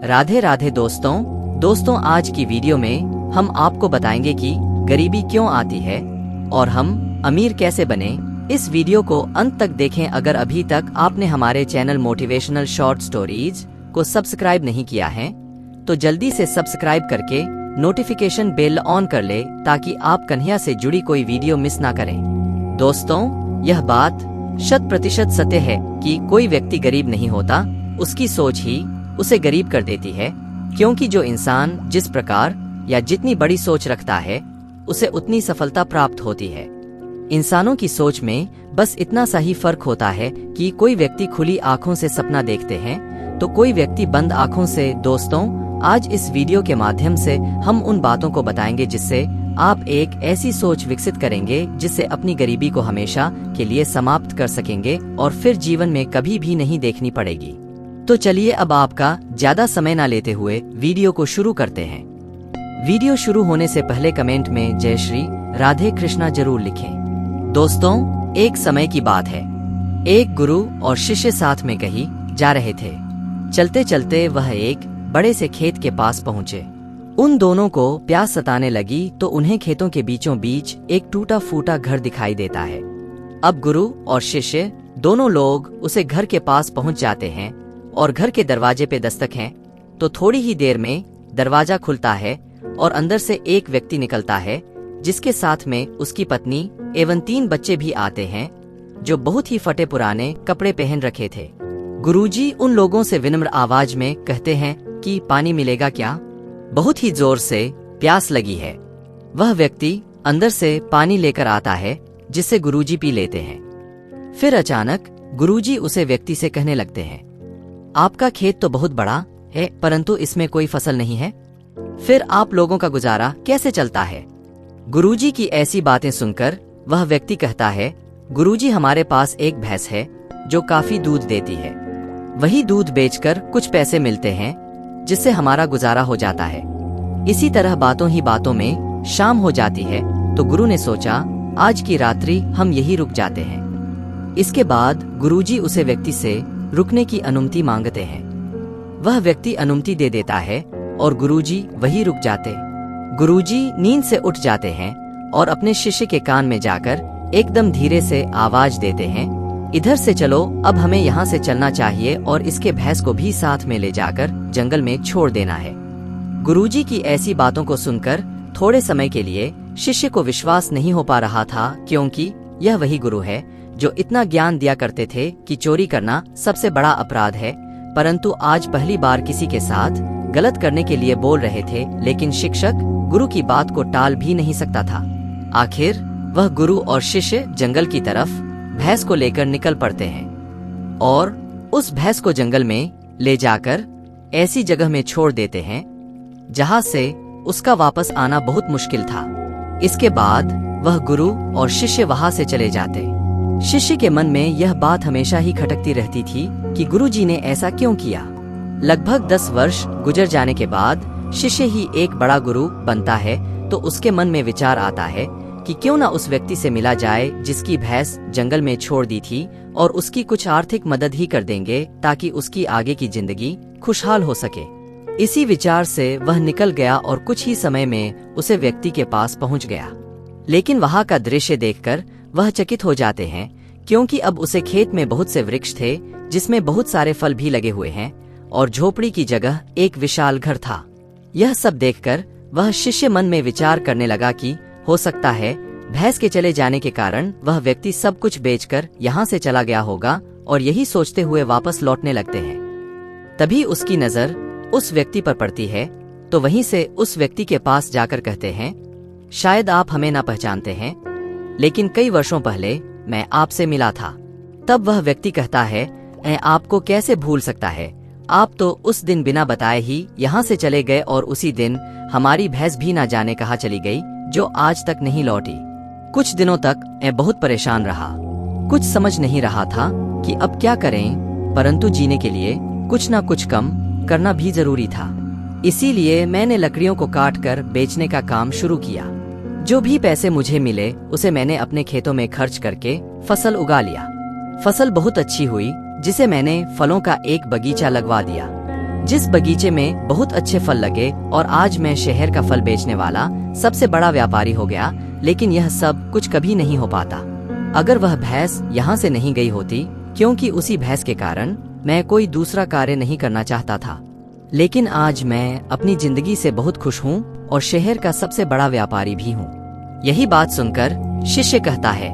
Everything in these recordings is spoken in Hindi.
राधे राधे दोस्तों आज की वीडियो में हम आपको बताएंगे कि गरीबी क्यों आती है और हम अमीर कैसे बने। इस वीडियो को अंत तक देखें। अगर अभी तक आपने हमारे चैनल मोटिवेशनल शॉर्ट स्टोरीज को सब्सक्राइब नहीं किया है तो जल्दी से सब्सक्राइब करके नोटिफिकेशन बेल ऑन कर ले ताकि आप कन्हैया से जुड़ी कोई वीडियो मिस ना करें। दोस्तों, यह बात 100% सत्य है कि कोई व्यक्ति गरीब नहीं होता, उसकी सोच ही उसे गरीब कर देती है। क्योंकि जो इंसान जिस प्रकार या जितनी बड़ी सोच रखता है उसे उतनी सफलता प्राप्त होती है। इंसानों की सोच में बस इतना सा ही फर्क होता है कि कोई व्यक्ति खुली आंखों से सपना देखते हैं तो कोई व्यक्ति बंद आंखों से। दोस्तों, आज इस वीडियो के माध्यम से हम उन बातों को बताएंगे जिससे आप एक ऐसी सोच विकसित करेंगे जिससे अपनी गरीबी को हमेशा के लिए समाप्त कर सकेंगे और फिर जीवन में कभी भी नहीं देखनी पड़ेगी। तो चलिए अब आपका ज्यादा समय ना लेते हुए वीडियो को शुरू करते हैं। वीडियो शुरू होने से पहले कमेंट में जय श्री राधे कृष्णा जरूर लिखें। दोस्तों, एक समय की बात है, एक गुरु और शिष्य साथ में कहीं जा रहे थे। चलते चलते वह एक बड़े से खेत के पास पहुंचे। उन दोनों को प्यास सताने लगी तो उन्हें खेतों के बीचों बीच एक टूटा फूटा घर दिखाई देता है। अब गुरु और शिष्य दोनों लोग उसे घर के पास पहुंच जाते हैं और घर के दरवाजे पे दस्तक है तो थोड़ी ही देर में दरवाजा खुलता है और अंदर से एक व्यक्ति निकलता है जिसके साथ में उसकी पत्नी एवं 3 बच्चे भी आते हैं जो बहुत ही फटे पुराने कपड़े पहन रखे थे। गुरुजी उन लोगों से विनम्र आवाज में कहते हैं कि पानी मिलेगा क्या? बहुत ही जोर से प्यास लगी है। वह व्यक्ति अंदर से पानी लेकर आता है जिसे गुरुजी पी लेते हैं। फिर अचानक गुरुजी उसे व्यक्ति से कहने लगते हैं, आपका खेत तो बहुत बड़ा है परंतु इसमें कोई फसल नहीं है, फिर आप लोगों का गुजारा कैसे चलता है? गुरुजी की ऐसी बातें सुनकर वह व्यक्ति कहता है, गुरुजी हमारे पास एक भैंस है जो काफी दूध देती है, वही दूध बेचकर कुछ पैसे मिलते हैं जिससे हमारा गुजारा हो जाता है। इसी तरह बातों ही बातों में शाम हो जाती है तो गुरु ने सोचा आज की रात्रि हम यही रुक जाते हैं। इसके बाद गुरुजी उसे व्यक्ति से रुकने की अनुमति मांगते हैं। वह व्यक्ति अनुमति दे देता है और गुरुजी वही रुक जाते। गुरुजी नींद से उठ जाते हैं और अपने शिष्य के कान में जाकर एकदम धीरे से आवाज देते हैं, इधर से चलो, अब हमें यहाँ से चलना चाहिए और इसके भैंस को भी साथ में ले जाकर जंगल में छोड़ देना है। गुरुजी की ऐसी बातों को सुनकर थोड़े समय के लिए शिष्य को विश्वास नहीं हो पा रहा था क्योंकि यह वही गुरु है जो इतना ज्ञान दिया करते थे कि चोरी करना सबसे बड़ा अपराध है, परंतु आज पहली बार किसी के साथ गलत करने के लिए बोल रहे थे। लेकिन शिक्षक गुरु की बात को टाल भी नहीं सकता था। आखिर वह गुरु और शिष्य जंगल की तरफ भैंस को लेकर निकल पड़ते हैं और उस भैंस को जंगल में ले जाकर ऐसी जगह में छोड़ देते हैं जहां से उसका वापस आना बहुत मुश्किल था। इसके बाद वह गुरु और शिष्य वहां से चले जाते। शिष्य के मन में यह बात हमेशा ही खटकती रहती थी कि गुरुजी ने ऐसा क्यों किया। लगभग 10 वर्ष गुजर जाने के बाद शिष्य ही एक बड़ा गुरु बनता है तो उसके मन में विचार आता है कि क्यों ना उस व्यक्ति से मिला जाए जिसकी भैंस जंगल में छोड़ दी थी और उसकी कुछ आर्थिक मदद ही कर देंगे ताकि उसकी आगे की जिंदगी खुशहाल हो सके। इसी विचार से वह निकल गया और कुछ ही समय में उसे व्यक्ति के पास पहुंच गया। लेकिन वहां का दृश्य देखकर वह चकित हो जाते हैं क्योंकि अब उसे खेत में बहुत से वृक्ष थे जिसमें बहुत सारे फल भी लगे हुए हैं और झोपड़ी की जगह एक विशाल घर था। यह सब देखकर वह शिष्य मन में विचार करने लगा कि हो सकता है भैंस के चले जाने के कारण वह व्यक्ति सब कुछ बेचकर यहाँ से चला गया होगा और यही सोचते हुए वापस लौटने लगते हैं। तभी उसकी नजर उस व्यक्ति पर पड़ती है तो वहीं से उस व्यक्ति के पास जाकर कहते हैं, शायद आप हमें ना पहचानते हैं लेकिन कई वर्षों पहले मैं आपसे मिला था। तब वह व्यक्ति कहता है, मैं आपको कैसे भूल सकता है, आप तो उस दिन बिना बताए ही यहाँ से चले गए और उसी दिन हमारी भैंस भी ना जाने कहाँ चली गई जो आज तक नहीं लौटी। कुछ दिनों तक मैं बहुत परेशान रहा, कुछ समझ नहीं रहा था कि अब क्या करें, परंतु जीने के लिए कुछ ना कुछ कम करना भी जरूरी था। इसीलिए मैंने लकड़ियों को काट कर बेचने का काम शुरू किया। जो भी पैसे मुझे मिले उसे मैंने अपने खेतों में खर्च करके फसल उगा लिया। फसल बहुत अच्छी हुई जिसे मैंने फलों का एक बगीचा लगवा दिया। जिस बगीचे में बहुत अच्छे फल लगे और आज मैं शहर का फल बेचने वाला सबसे बड़ा व्यापारी हो गया, लेकिन यह सब कुछ कभी नहीं हो पाता अगर वह भैंस यहाँ से नहीं गई होती, क्योंकि उसी भैंस के कारण मैं कोई दूसरा कार्य नहीं करना चाहता था। लेकिन आज मैं अपनी जिंदगी से बहुत खुश हूँ और शहर का सबसे बड़ा व्यापारी भी हूँ। यही बात सुनकर शिष्य कहता है,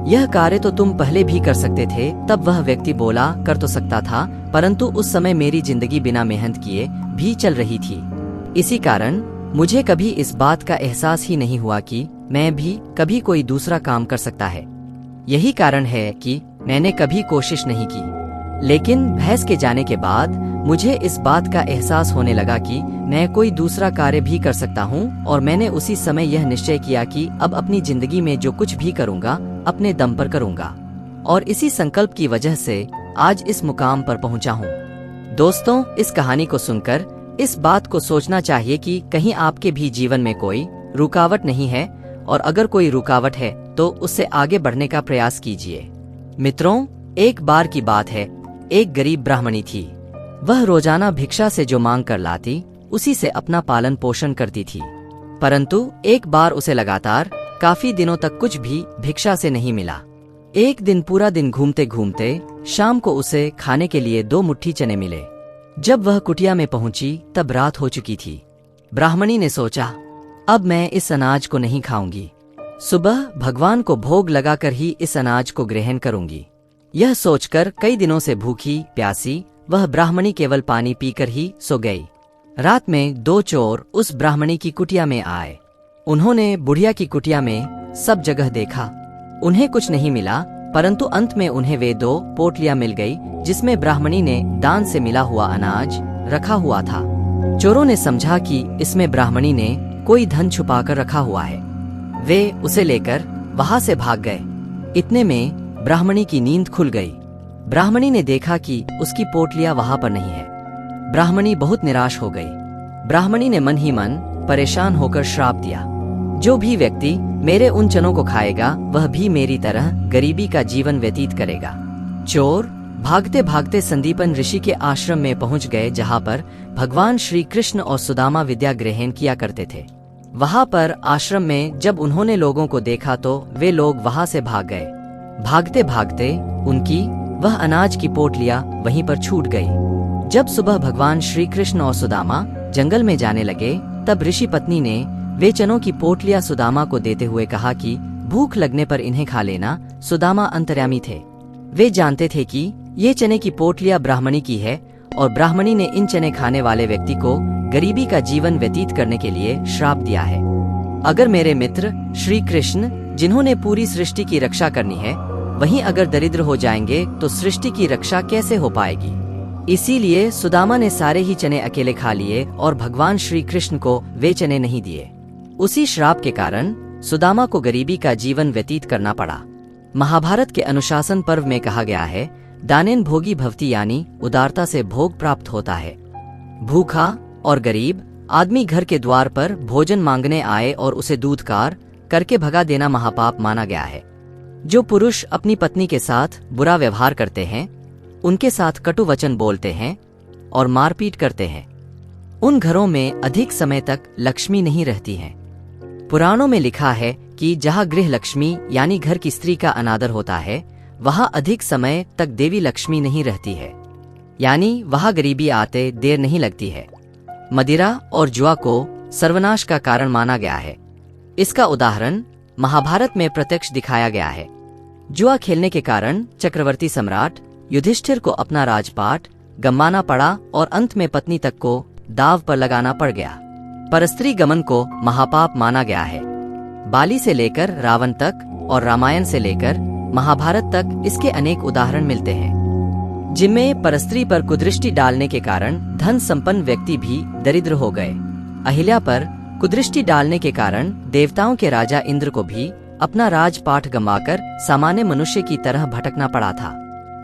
यह कार्य तो तुम पहले भी कर सकते थे। तब वह व्यक्ति बोला, कर तो सकता था, परंतु उस समय मेरी जिंदगी बिना मेहनत किए भी चल रही थी। इसी कारण मुझे कभी इस बात का एहसास ही नहीं हुआ कि मैं भी कभी कोई दूसरा काम कर सकता है। यही कारण है कि मैंने कभी कोशिश नहीं की। लेकिन भैंस के जाने के बाद मुझे इस बात का एहसास होने लगा कि मैं कोई दूसरा कार्य भी कर सकता हूँ, और मैंने उसी समय यह निश्चय किया कि अब अपनी जिंदगी में जो कुछ भी करूँगा अपने दम पर करूँगा, और इसी संकल्प की वजह से आज इस मुकाम पर पहुँचा हूँ। दोस्तों, इस कहानी को सुनकर इस बात को सोचना चाहिए कि कहीं आपके भी जीवन में कोई रुकावट नहीं है, और अगर कोई रुकावट है तो उससे आगे बढ़ने का प्रयास कीजिए। मित्रों, एक बार की बात है, एक गरीब ब्राह्मणी थी। वह रोजाना भिक्षा से जो मांग कर लाती उसी से अपना पालन पोषण करती थी, परंतु एक बार उसे लगातार काफी दिनों तक कुछ भी भिक्षा से नहीं मिला। एक दिन पूरा दिन घूमते घूमते शाम को उसे खाने के लिए 2 मुट्ठी चने मिले। जब वह कुटिया में पहुंची तब रात हो चुकी थी। ब्राह्मणी ने सोचा, अब मैं इस अनाज को नहीं खाऊंगी, सुबह भगवान को भोग लगाकर ही इस अनाज को ग्रहण करूंगी। यह सोचकर कई दिनों से भूखी प्यासी वह ब्राह्मणी केवल पानी पीकर ही सो गई। रात में 2 चोर उस ब्राह्मणी की कुटिया में आए। उन्होंने बुढ़िया की कुटिया में सब जगह देखा, उन्हें कुछ नहीं मिला, परंतु अंत में उन्हें वे 2 पोटलियां मिल गई जिसमें ब्राह्मणी ने दान से मिला हुआ अनाज रखा हुआ था। चोरों ने समझा कि इसमें ब्राह्मणी ने कोई धन छुपा कर रखा हुआ है। वे उसे लेकर वहां से भाग गए। इतने में ब्राह्मणी की नींद खुल गई। ब्राह्मणी ने देखा कि उसकी पोटलियां वहां पर नहीं है। ब्राह्मणी बहुत निराश हो गई। ब्राह्मणी ने मन ही मन परेशान होकर श्राप दिया, जो भी व्यक्ति मेरे उन चनों को खाएगा वह भी मेरी तरह गरीबी का जीवन व्यतीत करेगा। चोर भागते भागते संदीपन ऋषि के आश्रम में पहुंच गए, जहां पर भगवान श्री कृष्ण और सुदामा विद्या ग्रहण किया करते थे। वहां पर आश्रम में जब उन्होंने लोगों को देखा तो वे लोग वहां से भाग गए। भागते भागते उनकी वह अनाज की पोटलियां वहीं पर छूट गई। जब सुबह भगवान श्री कृष्ण और सुदामा जंगल में जाने लगे तब ऋषि पत्नी ने वे चनों की पोटलियां सुदामा को देते हुए कहा कि भूख लगने पर इन्हें खा लेना। सुदामा अंतर्यामी थे, वे जानते थे कि ये चने की पोटलियां ब्राह्मणी की है, और ब्राह्मणी ने इन चने खाने वाले व्यक्ति को गरीबी का जीवन व्यतीत करने के लिए श्राप दिया है। अगर मेरे मित्र श्री कृष्ण, जिन्होंने पूरी सृष्टि की रक्षा करनी है, वहीं अगर दरिद्र हो जाएंगे तो सृष्टि की रक्षा कैसे हो पाएगी। इसीलिए सुदामा ने सारे ही चने अकेले खा लिए और भगवान श्री कृष्ण को वे चने नहीं दिए। उसी श्राप के कारण सुदामा को गरीबी का जीवन व्यतीत करना पड़ा। महाभारत के अनुशासन पर्व में कहा गया है, दानेन भोगी भवति, यानी उदारता से भोग प्राप्त होता है। भूखा और गरीब आदमी घर के द्वार पर भोजन मांगने आए और उसे दूधकार करके भगा देना महापाप माना गया है। जो पुरुष अपनी पत्नी के साथ बुरा व्यवहार करते हैं, उनके साथ कटु वचन बोलते हैं और मारपीट करते हैं, उन घरों में अधिक समय तक लक्ष्मी नहीं रहती है। पुराणों में लिखा है कि जहाँ गृह लक्ष्मी यानी घर की स्त्री का अनादर होता है, वहाँ अधिक समय तक देवी लक्ष्मी नहीं रहती है, यानी वहाँ गरीबी आते देर नहीं लगती है। मदिरा और जुआ को सर्वनाश का कारण माना गया है। इसका उदाहरण महाभारत में प्रत्यक्ष दिखाया गया है। जुआ खेलने के कारण चक्रवर्ती सम्राट युधिष्ठिर को अपना राजपाट गंवाना पड़ा और अंत में पत्नी तक को दाव पर लगाना पड़ गया। परस्त्री गमन को महापाप माना गया है। बाली से लेकर रावण तक और रामायण से लेकर महाभारत तक इसके अनेक उदाहरण मिलते हैं, जिनमें परस्त्री पर कुदृष्टि डालने के कारण धन संपन्न व्यक्ति भी दरिद्र हो गए। अहिल्या पर कुदृष्टि डालने के कारण देवताओं के राजा इंद्र को भी अपना राजपाट गंवाकर सामान्य मनुष्य की तरह भटकना पड़ा था।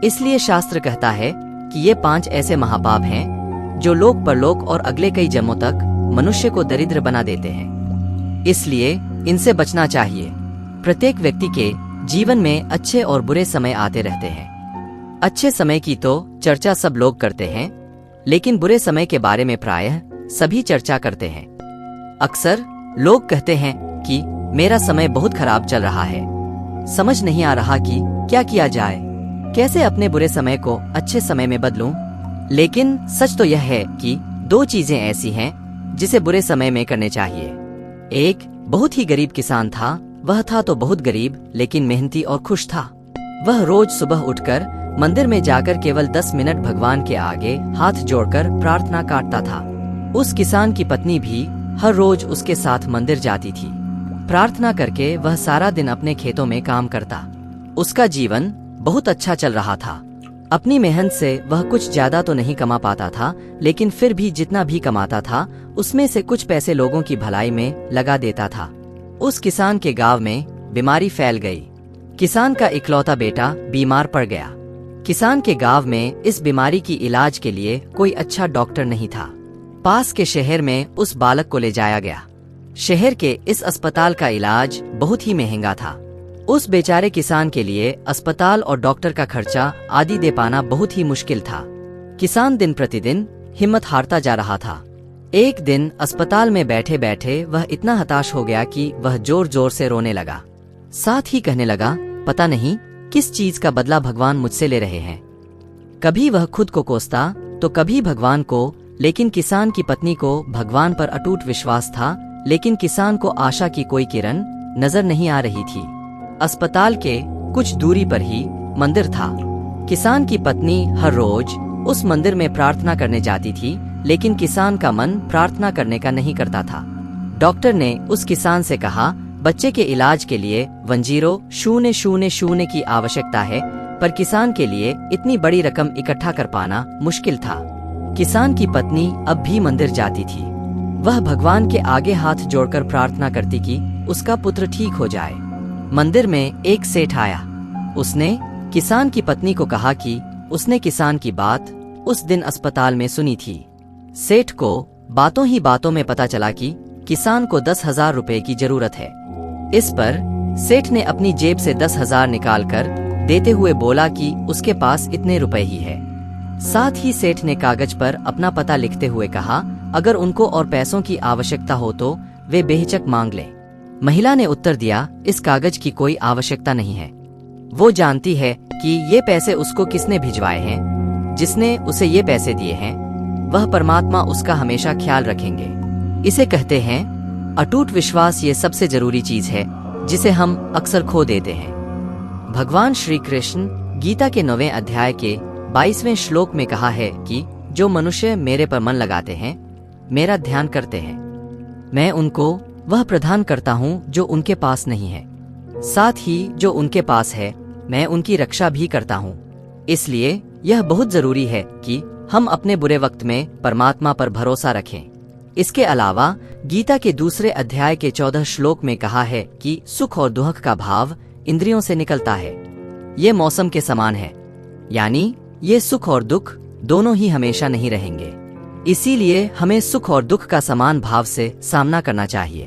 इसलिए शास्त्र कहता है कि ये 5 ऐसे महापाप हैं जो लोक परलोक और अगले कई जन्मों तक मनुष्य को दरिद्र बना देते हैं। इसलिए इनसे बचना चाहिए। प्रत्येक व्यक्ति के जीवन में अच्छे और बुरे समय आते रहते हैं। अच्छे समय की तो चर्चा सब लोग करते हैं, लेकिन बुरे समय के बारे में प्रायः सभी चर्चा करते हैं। अक्सर लोग कहते हैं कि मेरा समय बहुत खराब चल रहा है, समझ नहीं आ रहा कि क्या किया जाए, कैसे अपने बुरे समय को अच्छे समय में बदलूं। लेकिन सच तो यह है कि दो चीजें ऐसी हैं जिसे बुरे समय में करने चाहिए। एक बहुत ही गरीब किसान था। वह था तो बहुत गरीब, लेकिन मेहनती और खुश था। वह रोज सुबह उठकर मंदिर में जाकर केवल 10 मिनट भगवान के आगे हाथ जोड़कर प्रार्थना करता था। उस किसान की पत्नी भी हर रोज उसके साथ मंदिर जाती थी। प्रार्थना करके वह सारा दिन अपने खेतों में काम करता। उसका जीवन बहुत अच्छा चल रहा था। अपनी मेहनत से वह कुछ ज्यादा तो नहीं कमा पाता था, लेकिन फिर भी जितना भी कमाता था उसमें से कुछ पैसे लोगों की भलाई में लगा देता था। उस किसान के गांव में बीमारी फैल गई। किसान का इकलौता बेटा बीमार पड़ गया। किसान के गांव में इस बीमारी की इलाज के लिए कोई अच्छा डॉक्टर नहीं था। पास के शहर में उस बालक को ले जाया गया। शहर के इस अस्पताल का इलाज बहुत ही महंगा था। उस बेचारे किसान के लिए अस्पताल और डॉक्टर का खर्चा आदि दे पाना बहुत ही मुश्किल था। किसान दिन प्रतिदिन हिम्मत हारता जा रहा था। एक दिन अस्पताल में बैठे बैठे वह इतना हताश हो गया कि वह जोर जोर से रोने लगा। साथ ही कहने लगा, पता नहीं किस चीज का बदला भगवान मुझसे ले रहे हैं। कभी वह खुद को कोसता तो कभी भगवान को, लेकिन किसान की पत्नी को भगवान पर अटूट विश्वास था, लेकिन किसान को आशा की कोई किरण नजर नहीं आ रही थी। अस्पताल के कुछ दूरी पर ही मंदिर था। किसान की पत्नी हर रोज उस मंदिर में प्रार्थना करने जाती थी, लेकिन किसान का मन प्रार्थना करने का नहीं करता था। डॉक्टर ने उस किसान से कहा, बच्चे के इलाज के लिए 10,000 की आवश्यकता है, पर किसान के लिए इतनी बड़ी रकम इकट्ठा कर पाना मुश्किल था। किसान की पत्नी अब भी मंदिर जाती थी। वह भगवान के आगे हाथ जोड़कर प्रार्थना करती कि उसका पुत्र ठीक हो जाए। मंदिर में एक सेठ आया। उसने किसान की पत्नी को कहा कि उसने किसान की बात उस दिन अस्पताल में सुनी थी। सेठ को बातों ही बातों में पता चला कि किसान को 10,000 रुपए की जरूरत है। इस पर सेठ ने अपनी जेब से 10,000 निकालकर देते हुए बोला कि उसके पास इतने रुपए ही है। साथ ही सेठ ने कागज पर अपना पता लिखते हुए कहा, अगर उनको और पैसों की आवश्यकता हो तो वे बेहिचक मांग लें। महिला ने उत्तर दिया, इस कागज की कोई आवश्यकता नहीं है। वो जानती है कि ये पैसे उसको किसने भिजवाए हैं। जिसने उसे ये पैसे दिए हैं वह परमात्मा उसका हमेशा ख्याल रखेंगे। इसे कहते हैं अटूट विश्वास। ये सबसे जरूरी चीज है जिसे हम अक्सर खो देते हैं। भगवान श्री कृष्ण गीता के 9वें अध्याय के 22वें श्लोक में कहा है कि जो मनुष्य मेरे पर मन लगाते हैं, मेरा ध्यान करते हैं, मैं उनको वह प्रदान करता हूँ जो उनके पास नहीं है। साथ ही जो उनके पास है, मैं उनकी रक्षा भी करता हूँ। इसलिए यह बहुत जरूरी है कि हम अपने बुरे वक्त में परमात्मा पर भरोसा रखें। इसके अलावा गीता के दूसरे अध्याय के 14 श्लोक में कहा है कि सुख और दुख का भाव इंद्रियों से निकलता है। ये मौसम के समान है, यानी ये सुख और दुख दोनों ही हमेशा नहीं रहेंगे। इसीलिए हमें सुख और दुख का समान भाव से सामना करना चाहिए।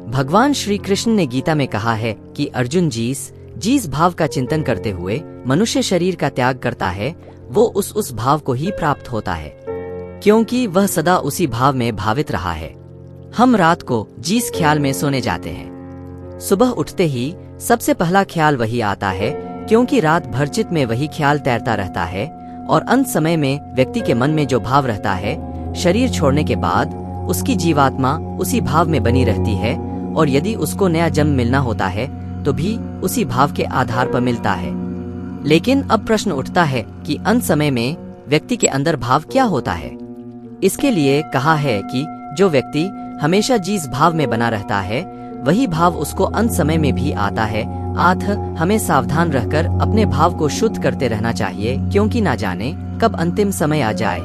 भगवान श्री कृष्ण ने गीता में कहा है कि अर्जुन जिस भाव का चिंतन करते हुए मनुष्य शरीर का त्याग करता है, वो उस भाव को ही प्राप्त होता है, क्योंकि वह सदा उसी भाव में भावित रहा है। हम रात को जिस ख्याल में सोने जाते हैं, सुबह उठते ही सबसे पहला ख्याल वही आता है, क्योंकि रात भर चित्त में वही ख्याल तैरता रहता है और अंत समय में व्यक्ति के मन में जो भाव रहता है, शरीर छोड़ने के बाद उसकी जीवात्मा उसी भाव में बनी रहती है, और यदि उसको नया जन्म मिलना होता है तो भी उसी भाव के आधार पर मिलता है। लेकिन अब प्रश्न उठता है कि अंत समय में व्यक्ति के अंदर भाव क्या होता है। इसके लिए कहा है कि जो व्यक्ति हमेशा जिस भाव में बना रहता है, वही भाव उसको अंत समय में भी आता है। हमें सावधान रहकर अपने भाव को शुद्ध करते रहना चाहिए, क्योंकि ना जाने कब अंतिम समय आ जाए।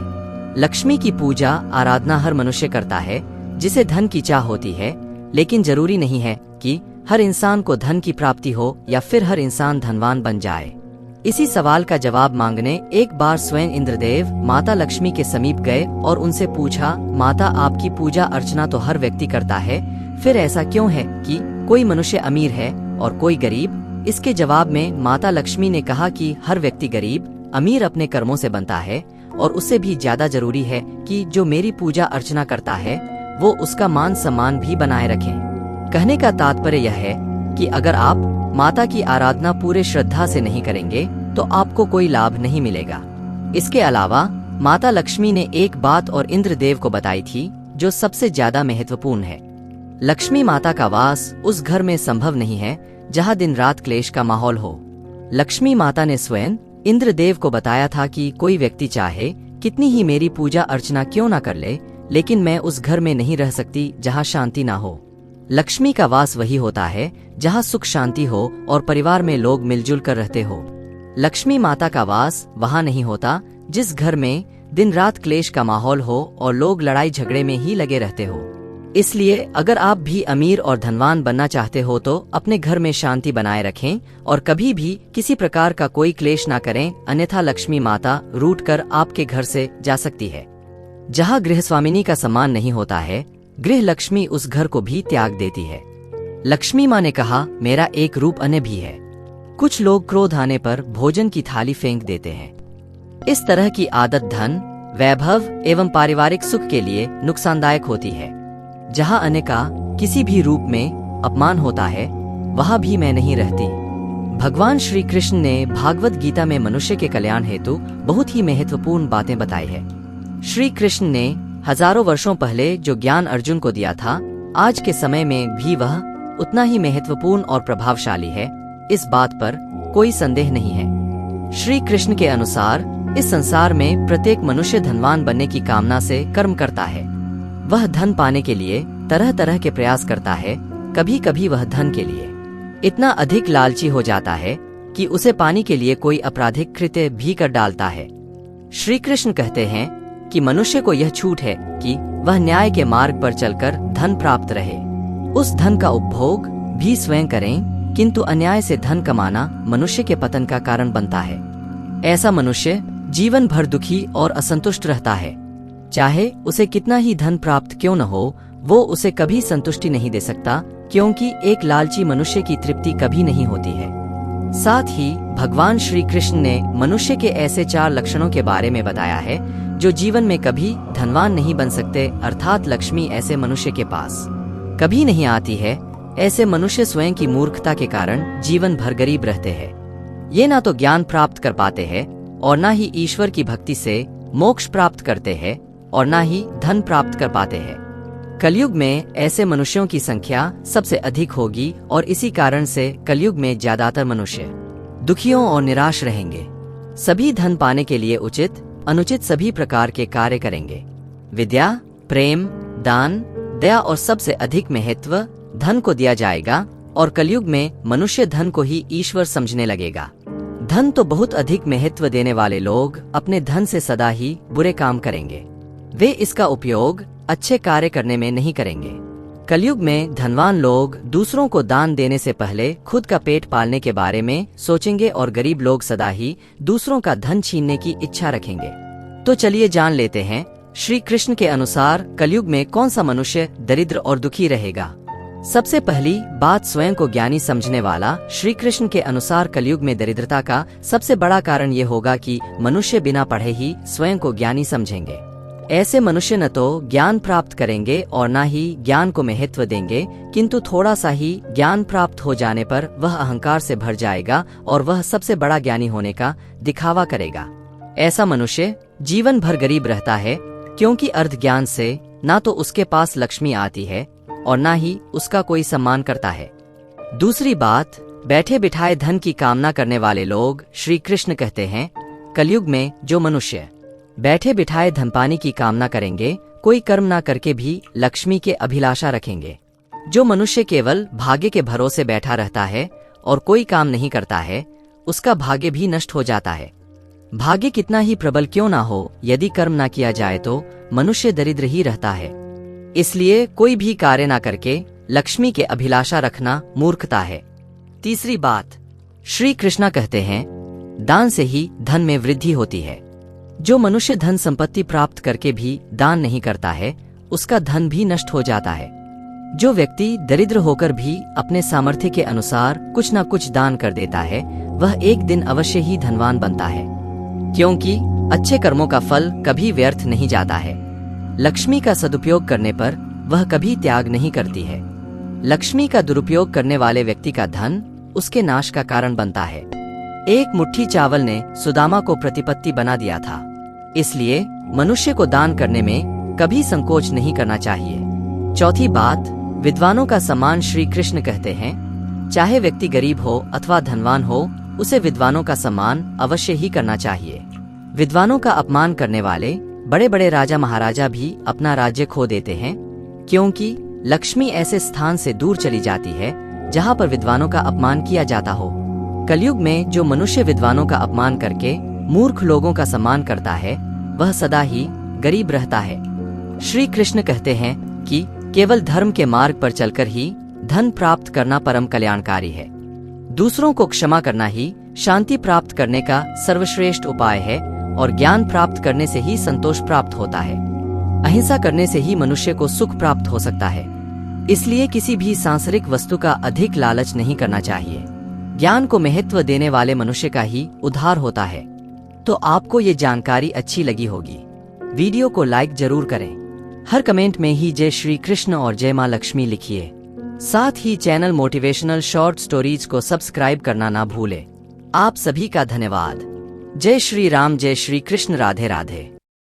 लक्ष्मी की पूजा आराधना हर मनुष्य करता है जिसे धन की चाह होती है, लेकिन जरूरी नहीं है कि हर इंसान को धन की प्राप्ति हो या फिर हर इंसान धनवान बन जाए। इसी सवाल का जवाब मांगने एक बार स्वयं इंद्रदेव माता लक्ष्मी के समीप गए और उनसे पूछा, माता आपकी पूजा अर्चना तो हर व्यक्ति करता है, फिर ऐसा क्यों है कि कोई मनुष्य अमीर है और कोई गरीब? इसके जवाब में माता लक्ष्मी ने कहा कि हर व्यक्ति गरीब अमीर अपने कर्मों से बनता है और उससे भी ज्यादा जरूरी है कि जो मेरी पूजा अर्चना करता है वो उसका मान सम्मान भी बनाए रखें। कहने का तात्पर्य यह है कि अगर आप माता की आराधना पूरे श्रद्धा से नहीं करेंगे तो आपको कोई लाभ नहीं मिलेगा। इसके अलावा माता लक्ष्मी ने एक बात और इंद्रदेव को बताई थी जो सबसे ज्यादा महत्वपूर्ण है। लक्ष्मी माता का वास उस घर में संभव नहीं है जहां दिन रात क्लेश का माहौल हो। लक्ष्मी माता ने स्वयं इंद्रदेव को बताया था कि कोई व्यक्ति चाहे कितनी ही मेरी पूजा अर्चना क्यों ना कर ले, लेकिन मैं उस घर में नहीं रह सकती जहां शांति ना हो। लक्ष्मी का वास वही होता है जहां सुख शांति हो और परिवार में लोग मिलजुल कर रहते हो। लक्ष्मी माता का वास वहां नहीं होता जिस घर में दिन रात क्लेश का माहौल हो और लोग लड़ाई झगड़े में ही लगे रहते हो। इसलिए अगर आप भी अमीर और धनवान बनना चाहते हो तो अपने घर में शांति बनाए रखें और कभी भी किसी प्रकार का कोई क्लेश ना करें, अन्यथा लक्ष्मी माता रूठ कर आपके घर से जा सकती है। जहां गृहस्वामिनी का सम्मान नहीं होता है, गृह लक्ष्मी उस घर को भी त्याग देती है। लक्ष्मी माँ ने कहा, मेरा एक रूप अन्य भी है। कुछ लोग क्रोध आने पर भोजन की थाली फेंक देते हैं। इस तरह की आदत धन, वैभव एवं पारिवारिक सुख के लिए नुकसानदायक होती है। जहां अन्य का किसी भी रूप में अपमान होता है, वहां भी मैं नहीं रहती। भगवान श्री कृष्ण ने भागवत गीता में मनुष्य के कल्याण हेतु बहुत ही महत्वपूर्ण बातें बताई है। श्री कृष्ण ने हजारों वर्षों पहले जो ज्ञान अर्जुन को दिया था, आज के समय में भी वह उतना ही महत्वपूर्ण और प्रभावशाली है, इस बात पर कोई संदेह नहीं है। श्री कृष्ण के अनुसार इस संसार में प्रत्येक मनुष्य धनवान बनने की कामना से कर्म करता है। वह धन पाने के लिए तरह तरह के प्रयास करता है। कभी कभी वह धन के लिए इतना अधिक लालची हो जाता है कि उसे पाने के लिए कोई आपराधिक कृत्य भी कर डालता है। श्री कृष्ण कहते हैं कि मनुष्य को यह छूट है कि वह न्याय के मार्ग पर चलकर धन प्राप्त रहे, उस धन का उपभोग भी स्वयं करें, किंतु अन्याय से धन कमाना मनुष्य के पतन का कारण बनता है। ऐसा मनुष्य जीवन भर दुखी और असंतुष्ट रहता है। चाहे उसे कितना ही धन प्राप्त क्यों न हो, वो उसे कभी संतुष्टि नहीं दे सकता, क्योंकि एक लालची मनुष्य की तृप्ति कभी नहीं होती है। साथ ही भगवान श्री कृष्ण ने मनुष्य के ऐसे 4 लक्षणों के बारे में बताया है जो जीवन में कभी धनवान नहीं बन सकते, अर्थात लक्ष्मी ऐसे मनुष्य के पास कभी नहीं आती है। ऐसे मनुष्य स्वयं की मूर्खता के कारण जीवन भर गरीब रहते हैं। ये ना तो ज्ञान प्राप्त कर पाते हैं और ना ही ईश्वर की भक्ति से मोक्ष प्राप्त करते हैं और ना ही धन प्राप्त कर पाते हैं। कलयुग में ऐसे मनुष्यों की संख्या सबसे अधिक होगी और इसी कारण से कलयुग में ज्यादातर मनुष्य दुखियों और निराश रहेंगे। सभी धन पाने के लिए उचित अनुचित सभी प्रकार के कार्य करेंगे। विद्या, प्रेम, दान, दया और सबसे अधिक महत्व धन को दिया जाएगा और कलयुग में मनुष्य धन को ही ईश्वर समझने लगेगा। धन तो बहुत अधिक महत्व देने वाले लोग अपने धन से सदा ही बुरे काम करेंगे। वे इसका उपयोग अच्छे कार्य करने में नहीं करेंगे। कलयुग में धनवान लोग दूसरों को दान देने से पहले खुद का पेट पालने के बारे में सोचेंगे और गरीब लोग सदा ही दूसरों का धन छीनने की इच्छा रखेंगे। तो चलिए जान लेते हैं श्री कृष्ण के अनुसार कलयुग में कौन सा मनुष्य दरिद्र और दुखी रहेगा। सबसे पहली बात, स्वयं को ज्ञानी समझने वाला। श्री कृष्ण के अनुसार कलयुग में दरिद्रता का सबसे बड़ा कारण ये होगा कि मनुष्य बिना पढ़े ही स्वयं को ज्ञानी समझेंगे। ऐसे मनुष्य न तो ज्ञान प्राप्त करेंगे और न ही ज्ञान को महत्व देंगे, किंतु थोड़ा सा ही ज्ञान प्राप्त हो जाने पर वह अहंकार से भर जाएगा और वह सबसे बड़ा ज्ञानी होने का दिखावा करेगा। ऐसा मनुष्य जीवन भर गरीब रहता है, क्योंकि अर्ध ज्ञान से ना तो उसके पास लक्ष्मी आती है और ना ही उसका कोई सम्मान करता है। दूसरी बात, बैठे बिठाए धन की कामना करने वाले लोग। श्री कृष्ण कहते हैं कलयुग में जो मनुष्य बैठे बिठाए धन पाने की कामना करेंगे, कोई कर्म ना करके भी लक्ष्मी के अभिलाषा रखेंगे। जो मनुष्य केवल भाग्य के भरोसे बैठा रहता है और कोई काम नहीं करता है, उसका भाग्य भी नष्ट हो जाता है। भाग्य कितना ही प्रबल क्यों ना हो, यदि कर्म ना किया जाए तो मनुष्य दरिद्र ही रहता है। इसलिए कोई भी कार्य ना करके लक्ष्मी के अभिलाषा रखना मूर्खता है। तीसरी बात, श्री कृष्ण कहते हैं दान से ही धन में वृद्धि होती है। जो मनुष्य धन संपत्ति प्राप्त करके भी दान नहीं करता है, उसका धन भी नष्ट हो जाता है। जो व्यक्ति दरिद्र होकर भी अपने सामर्थ्य के अनुसार कुछ न कुछ दान कर देता है, वह एक दिन अवश्य ही धनवान बनता है, क्योंकि अच्छे कर्मों का फल कभी व्यर्थ नहीं जाता है। लक्ष्मी का सदुपयोग करने पर वह कभी त्याग नहीं करती है। लक्ष्मी का दुरुपयोग करने वाले व्यक्ति का धन उसके नाश का कारण बनता है। एक मुट्ठी चावल ने सुदामा को प्रतिपत्ति बना दिया था, इसलिए मनुष्य को दान करने में कभी संकोच नहीं करना चाहिए। चौथी बात, विद्वानों का सम्मान। श्री कृष्ण कहते हैं, चाहे व्यक्ति गरीब हो अथवा धनवान हो, उसे विद्वानों का सम्मान अवश्य ही करना चाहिए। विद्वानों का अपमान करने वाले बड़े बड़े राजा महाराजा भी अपना राज्य खो देते हैं, क्योंकि लक्ष्मी ऐसे स्थान से दूर चली जाती है जहां पर विद्वानों का अपमान किया जाता हो। कलयुग में जो मनुष्य विद्वानों का अपमान करके मूर्ख लोगों का सम्मान करता है, वह सदा ही गरीब रहता है। श्री कृष्ण कहते हैं कि केवल धर्म के मार्ग पर चलकर ही धन प्राप्त करना परम कल्याणकारी है। दूसरों को क्षमा करना ही शांति प्राप्त करने का सर्वश्रेष्ठ उपाय है और ज्ञान प्राप्त करने से ही संतोष प्राप्त होता है। अहिंसा करने से ही मनुष्य को सुख प्राप्त हो सकता है। इसलिए किसी भी सांसारिक वस्तु का अधिक लालच नहीं करना चाहिए। ज्ञान को महत्व देने वाले मनुष्य का ही उद्धार होता है। तो आपको ये जानकारी अच्छी लगी होगी। वीडियो को लाइक जरूर करें। हर कमेंट में ही जय श्री कृष्ण और जय मां लक्ष्मी लिखिए। साथ ही चैनल मोटिवेशनल शॉर्ट स्टोरीज को सब्सक्राइब करना ना भूलें। आप सभी का धन्यवाद। जय श्री राम, जय श्री कृष्ण, राधे राधे।